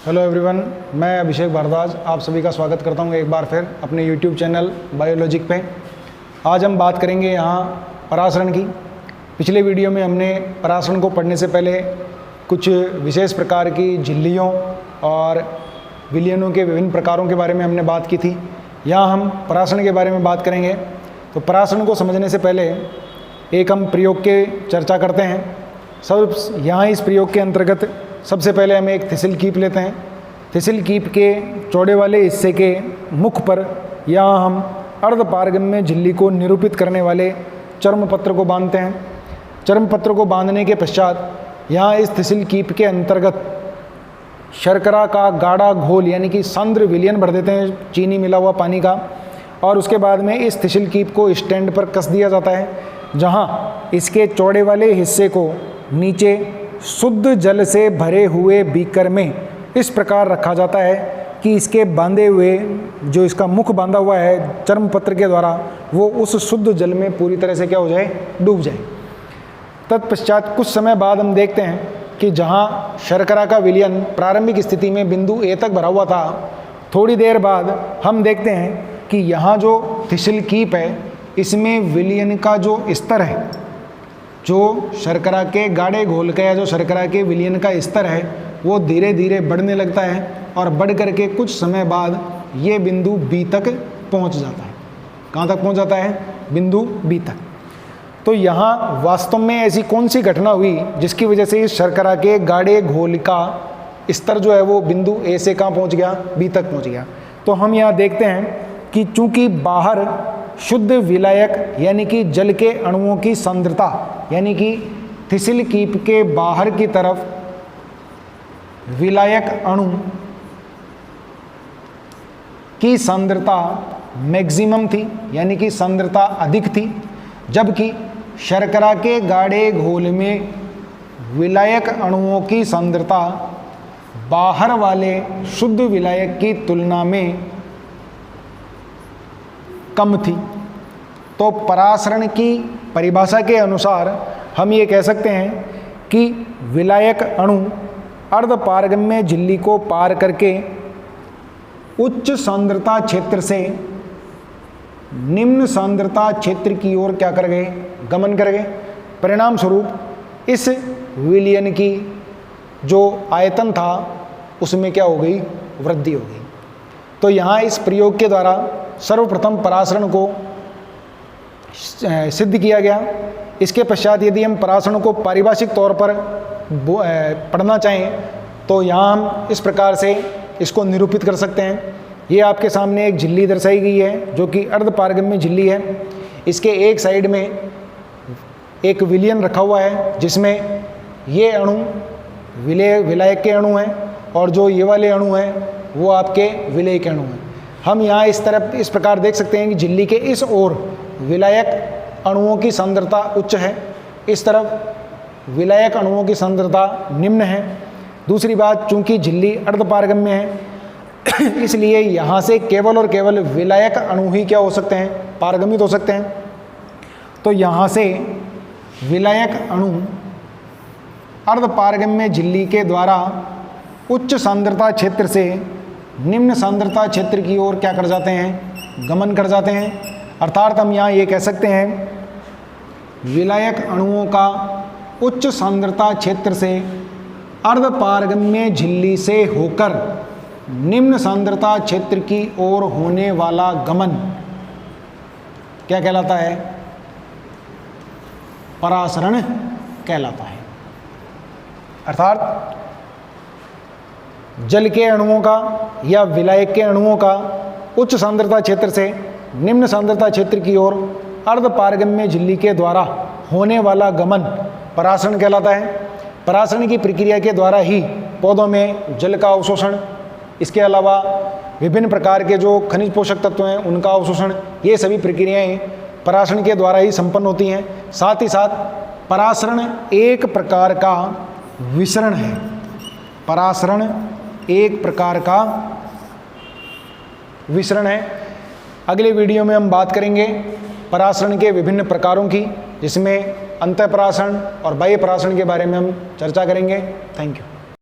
Hello everyone, मैं अभिषेक भारद्वाज आप सभी का स्वागत करता हूं एक बार फिर अपने यूट्यूब चैनल बायोलॉजिक पे। आज हम बात करेंगे यहाँ परासरण की। पिछले वीडियो में हमने परासरण को पढ़ने से पहले कुछ विशेष प्रकार की झिल्लियों और विलयनों के विभिन्न प्रकारों के बारे में हमने बात की थी। यहाँ हम परासरण के बारे में बात करेंगे। तो परासरण को समझने से पहले एक हम प्रयोग के चर्चा करते हैं। यहाँ इस प्रयोग के अंतर्गत सबसे पहले हम एक थिसिल कीप लेते हैं। थिसिल कीप के चौड़े वाले हिस्से के मुख पर यहाँ हम अर्धपारगम्य झिल्ली को निरूपित करने वाले चर्मपत्र को बांधते हैं। चर्मपत्र को बांधने के पश्चात यहाँ इस थिसिल कीप के अंतर्गत शर्करा का गाढ़ा घोल यानी कि सांद्र विलयन भर देते हैं, चीनी मिला हुआ पानी का, और उसके बाद में इस थिसिल कीप को स्टैंड पर कस दिया जाता है, जहाँ इसके चौड़े वाले हिस्से को नीचे शुद्ध जल से भरे हुए बीकर में इस प्रकार रखा जाता है कि इसके बांधे हुए जो इसका मुख बांधा हुआ है चर्मपत्र के द्वारा वो उस शुद्ध जल में पूरी तरह से क्या हो जाए, डूब जाए। तत्पश्चात कुछ समय बाद हम देखते हैं कि जहाँ शर्करा का विलयन प्रारंभिक स्थिति में बिंदु ए तक भरा हुआ था, थोड़ी देर बाद हम देखते हैं कि यहाँ जो थिसिल कीप है इसमें विलयन का जो स्तर है, जो शर्करा के गाढ़े घोल का या जो शर्करा के विलयन का स्तर है वो धीरे धीरे बढ़ने लगता है और बढ़ करके कुछ समय बाद ये बिंदु बी तक पहुंच जाता है। कहाँ तक पहुंच जाता है? बिंदु बी तक। तो यहाँ वास्तव में ऐसी कौन सी घटना हुई जिसकी वजह से इस शर्करा के गाढ़े घोल का स्तर जो है वो बिंदु ए से कहाँ पहुँच गया? बी तक पहुँच गया। तो हम यहाँ देखते हैं कि चूँकि बाहर शुद्ध विलायक यानी कि जल के अणुओं की सांद्रता यानी कि थिसिल कीप के बाहर की तरफ विलायक अणु की सांद्रता मैक्सिमम थी यानी कि सांद्रता अधिक थी, जबकि शर्करा के गाढ़े घोल में विलायक अणुओं की सांद्रता बाहर वाले शुद्ध विलायक की तुलना में कम थी। तो परासरण की परिभाषा के अनुसार हम ये कह सकते हैं कि विलायक अणु अर्धपारगम्य झिल्ली को पार करके उच्च सांद्रता क्षेत्र से निम्न सांद्रता क्षेत्र की ओर क्या कर गए? गमन कर गए। परिणाम स्वरूप इस विलयन की जो आयतन था उसमें क्या हो गई? वृद्धि हो गई। तो यहाँ इस प्रयोग के द्वारा सर्वप्रथम परासरण को सिद्ध किया गया। इसके पश्चात यदि हम परासरण को पारिभाषिक तौर पर पढ़ना चाहें तो यहाँ हम इस प्रकार से इसको निरूपित कर सकते हैं। ये आपके सामने एक झिल्ली दर्शाई गई है जो कि अर्धपारगम्य झिल्ली है। इसके एक साइड में एक विलयन रखा हुआ है जिसमें ये अणु विलायक के अणु हैं और जो ये वाले अणु हैं वो आपके विलेय के अणु हैं। हम यहाँ इस तरफ इस प्रकार देख सकते हैं कि झिल्ली के इस ओर विलायक अणुओं की सांद्रता उच्च है, इस तरफ विलायक अणुओं की सांद्रता निम्न है। दूसरी बात, चूंकि झिल्ली अर्धपारगम्य है इसलिए यहाँ से केवल और केवल विलायक अणु ही क्या हो सकते हैं? पारगमित हो सकते हैं। तो यहाँ से विलायक अणु अर्धपारगम्य झिल्ली के द्वारा उच्च सांद्रता क्षेत्र से निम्न सांद्रता क्षेत्र की ओर क्या कर जाते हैं? गमन कर जाते हैं। अर्थात हम यहाँ ये कह सकते हैं विलायक अणुओं का उच्च सांद्रता क्षेत्र से अर्धपारगम्य झिल्ली से होकर निम्न सांद्रता क्षेत्र की ओर होने वाला गमन क्या कहलाता है? परासरण कहलाता है। अर्थात जल के अणुओं का या विलायक के अणुओं का उच्च सांद्रता क्षेत्र से निम्न सांद्रता क्षेत्र की ओर अर्धपारगम्य झिल्ली के द्वारा होने वाला गमन परासरण कहलाता है। परासरण की प्रक्रिया के द्वारा ही पौधों में जल का अवशोषण, इसके अलावा विभिन्न प्रकार के जो खनिज पोषक तत्व हैं उनका अवशोषण, ये सभी प्रक्रियाएं परासरण के द्वारा ही संपन्न होती हैं। साथ ही साथ परासरण एक प्रकार का विसरण है। परासरण एक प्रकार का विसरण है। अगले वीडियो में हम बात करेंगे परासरण के विभिन्न प्रकारों की, जिसमें अंतःपरासरण और बाह्य परासरण के बारे में हम चर्चा करेंगे। Thank you.